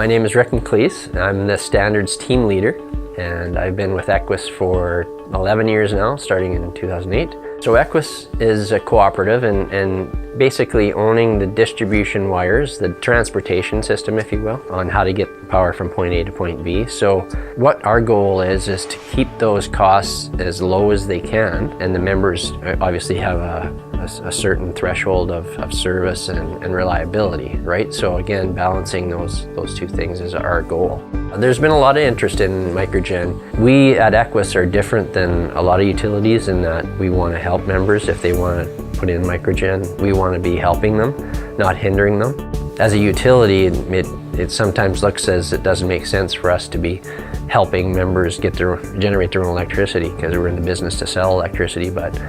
My name is Rick McLeese. I'm the standards team leader, and I've been with EQUUS for 11 years now, starting in 2008. So EQUUS is a cooperative and basically owning the distribution wires, the transportation system, if you will, on how to get power from point A to point B. So what our goal is to keep those costs as low as they can, and the members obviously have a certain threshold of service and reliability, right? So again, balancing those two things is our goal. There's been a lot of interest in MicroGen. We at EQUUS are different than a lot of utilities in that we want to help members if they want to put in MicroGen. We want to be helping them, not hindering them. As a utility, it sometimes looks as it doesn't make sense for us to be helping members generate their own electricity because we're in the business to sell electricity. But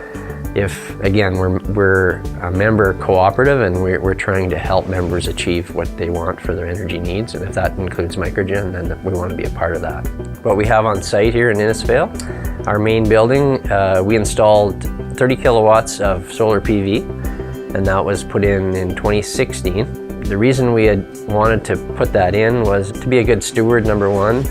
if, again, we're a member cooperative and we're trying to help members achieve what they want for their energy needs, and if that includes MicroGen, then we want to be a part of that. What we have on site here in Innisfail, our main building, we installed 30 kilowatts of solar PV, and that was put in 2016. The reason we had wanted to put that in was to be a good steward, number one,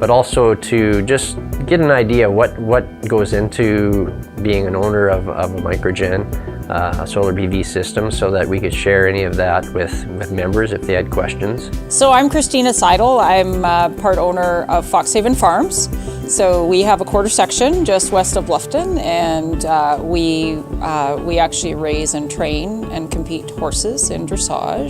but also to just get an idea what goes into being an owner of a MicroGen, a solar PV system, so that we could share any of that with members if they had questions. So I'm Christina Seidel. I'm part owner of Foxhaven Farms. So we have a quarter section just west of Bluffton, and we actually raise and train and compete horses in dressage.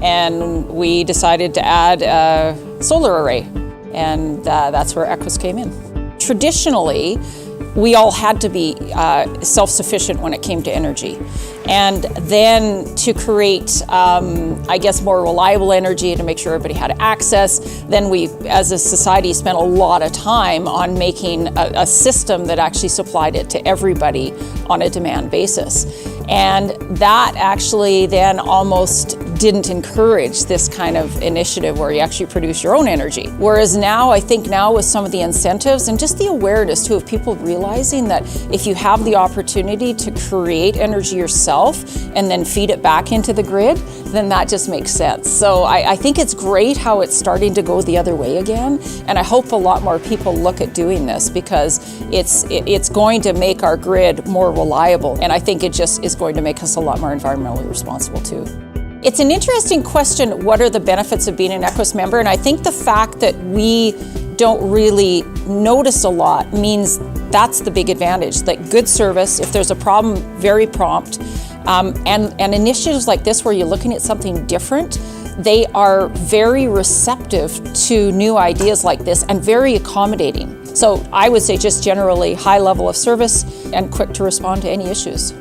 And we decided to add a solar array, and that's where EQUUS came in. Traditionally, we all had to be self-sufficient when it came to energy. And then to create, I guess, more reliable energy to make sure everybody had access, then we, as a society, spent a lot of time on making a system that actually supplied it to everybody on a demand basis. And that actually then almost didn't encourage this kind of initiative where you actually produce your own energy. Whereas now, I think now with some of the incentives and just the awareness too of people realizing that if you have the opportunity to create energy yourself and then feed it back into the grid, then that just makes sense. So I think it's great how it's starting to go the other way again. And I hope a lot more people look at doing this because it's going to make our grid more reliable. And I think it just is going to make us a lot more environmentally responsible too. It's an interesting question, what are the benefits of being an EQUUS member? And I think the fact that we don't really notice a lot means that's the big advantage. Like good service, if there's a problem, very prompt. And initiatives like this where you're looking at something different, they are very receptive to new ideas like this and very accommodating. So I would say just generally high level of service and quick to respond to any issues.